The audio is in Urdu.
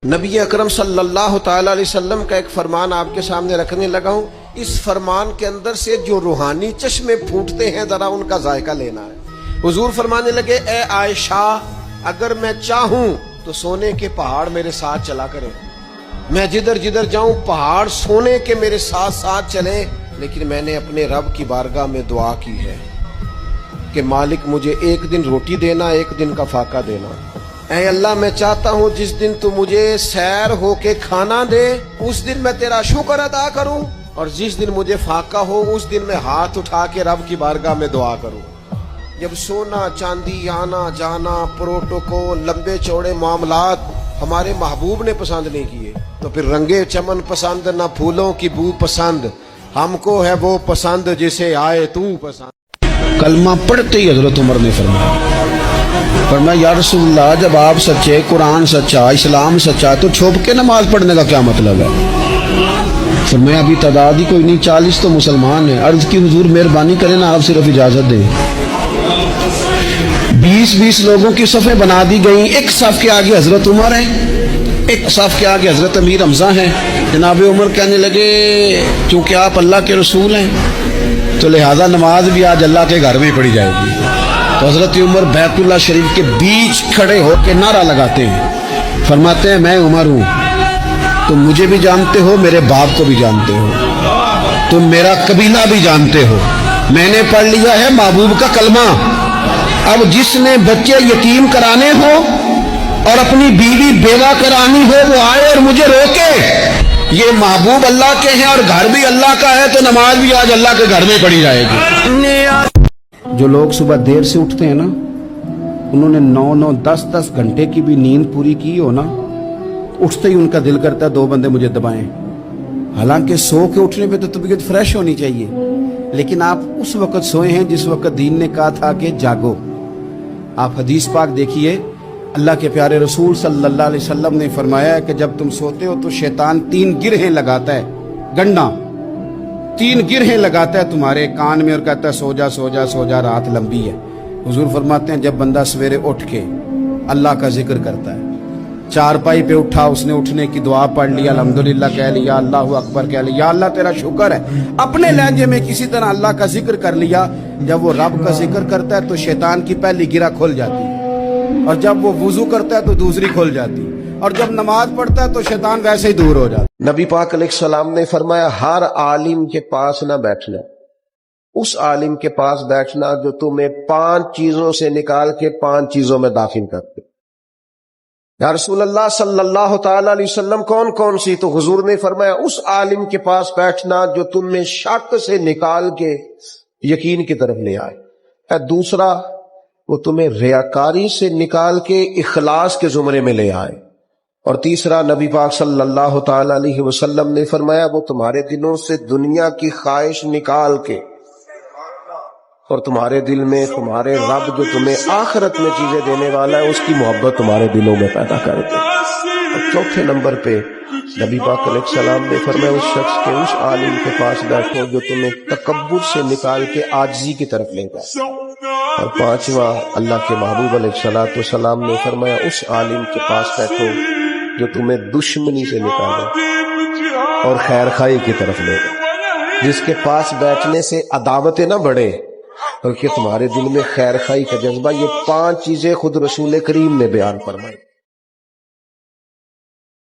نبی اکرم صلی اللہ تعالی علیہ وسلم کا ایک فرمان آپ کے سامنے رکھنے لگا ہوں. اس فرمان کے اندر سے جو روحانی چشمے پھوٹتے ہیں ذرا ان کا ذائقہ لینا ہے. حضور فرمانے لگے اے عائشہ اگر میں چاہوں تو سونے کے پہاڑ میرے ساتھ چلا کرے, میں جدھر جدھر جاؤں پہاڑ سونے کے میرے ساتھ ساتھ چلے, لیکن میں نے اپنے رب کی بارگاہ میں دعا کی ہے کہ مالک مجھے ایک دن روٹی دینا, ایک دن کا فاقہ دینا. اے اللہ میں چاہتا ہوں جس دن تو مجھے سیر ہو کے کھانا دے اس دن میں تیرا شکر ادا کروں, اور جس دن مجھے فاقہ ہو اس دن میں ہاتھ اٹھا کے رب کی بارگاہ میں دعا کروں. جب سونا چاندی آنا جانا پروٹوکول لمبے چوڑے معاملات ہمارے محبوب نے پسند نہیں کیے تو پھر رنگے چمن پسند نہ پھولوں کی بو پسند, ہم کو ہے وہ پسند جسے آئے تو پسند. کلمہ پڑھتے ہی حضرت عمر نے فرمایا یا رسول اللہ جب آپ سچے, قرآن سچا, اسلام سچا, تو چھپ کے نماز پڑھنے کا کیا مطلب ہے؟ فرمایا ابھی تعداد ہی کوئی نہیں, 40 تو مسلمان ہیں. عرض کی حضور مہربانی کریں نا آپ صرف اجازت دیں. 20 لوگوں کی صفیں بنا دی گئیں, ایک صف کے آگے حضرت عمر ہیں, ایک صف کے آگے حضرت امیر حمزہ ہیں. جناب عمر کہنے لگے چونکہ آپ اللہ کے رسول ہیں تو لہذا نماز بھی آج اللہ کے گھر میں پڑھی جائے گی. تو حضرت عمر بیت اللہ شریف کے بیچ کھڑے ہو کے نعرہ لگاتے ہیں, فرماتے ہیں میں عمر ہوں, تم مجھے بھی جانتے ہو, میرے باپ کو بھی جانتے ہو, تم میرا قبیلہ بھی جانتے ہو, میں نے پڑھ لیا ہے محبوب کا کلمہ. اب جس نے بچے یتیم کرانے ہو اور اپنی بیوی بیوہ کرانی ہو وہ آئے اور مجھے روکے. یہ محبوب اللہ کے ہیں اور گھر بھی اللہ کا ہے تو نماز بھی آج اللہ کے گھر میں پڑھی جائے گی. جو لوگ صبح دیر سے اٹھتے ہیں نا, انہوں نے 9 10 گھنٹے کی بھی نیند پوری کی ہو نا, اٹھتے ہی ان کا دل کرتا ہے 2 بندے مجھے دبائیں. حالانکہ سو کے اٹھنے پہ تو طبیعت فریش ہونی چاہیے, لیکن آپ اس وقت سوئے ہیں جس وقت دین نے کہا تھا کہ جاگو. آپ حدیث پاک دیکھیے, اللہ کے پیارے رسول صلی اللہ علیہ وسلم نے فرمایا ہے کہ جب تم سوتے ہو تو شیطان 3 گرہیں لگاتا ہے, گنڈا 3 گرہیں لگاتا ہے تمہارے کان میں اور کہتا ہے سو جا سو جا سو جا, رات لمبی ہے. حضور فرماتے ہیں جب بندہ سویرے اٹھ کے اللہ کا ذکر کرتا ہے, چارپائی پہ اٹھا, اس نے اٹھنے کی دعا پڑھ لیا, الحمدللہ کہہ لیا, اللہ اکبر کہہ لیا, یا اللہ تیرا شکر ہے, اپنے لہجے میں کسی طرح اللہ کا ذکر کر لیا. جب وہ رب کا ذکر کرتا ہے تو شیطان کی پہلی گرہ کھل جاتی ہے, اور جب وہ وضو کرتا ہے تو دوسری کھل جاتی ہے, اور جب نماز پڑھتا ہے تو شیطان ویسے ہی دور ہو جاتا ہے. نبی پاک علیہ السلام نے فرمایا ہر عالم کے پاس نہ بیٹھنا, اس عالم کے پاس بیٹھنا جو تمہیں 5 چیزوں سے نکال کے 5 چیزوں میں داخل کرتے. یا رسول اللہ صلی اللہ تعالی علیہ وسلم کون کون سی؟ تو حضور نے فرمایا اس عالم کے پاس بیٹھنا جو تم میں شک سے نکال کے یقین کی طرف لے آئے. دوسرا وہ تمہیں ریاکاری سے نکال کے اخلاص کے زمرے میں لے آئے. اور تیسرا نبی پاک صلی اللہ تعالی علیہ وسلم نے فرمایا وہ تمہارے دلوں سے دنیا کی خواہش نکال کے اور تمہارے دل میں تمہارے رب جو تمہیں آخرت میں چیزیں دینے والا ہے اس کی محبت تمہارے دلوں میں پیدا کر دے. اور چوتھے نمبر پہ نبی پاک علیہ السلام نے فرمایا اس شخص کے اس عالم کے پاس بیٹھو جو تمہیں تکبر سے نکال کے عاجزی کی طرف لے جائے. اور پانچواں اللہ کے محبوب علیہ السلام نے فرمایا اس عالم کے پاس بیٹھو جو تمہیں دشمنی سے نکالے اور خیر خواہی کی طرف لے جائے, جس کے پاس بیٹھنے سے عداوتیں نہ بڑھے بلکہ تمہارے دل میں خیر خواہی کا جذبہ. یہ 5 چیزیں خود رسول کریم نے بیان فرمائی.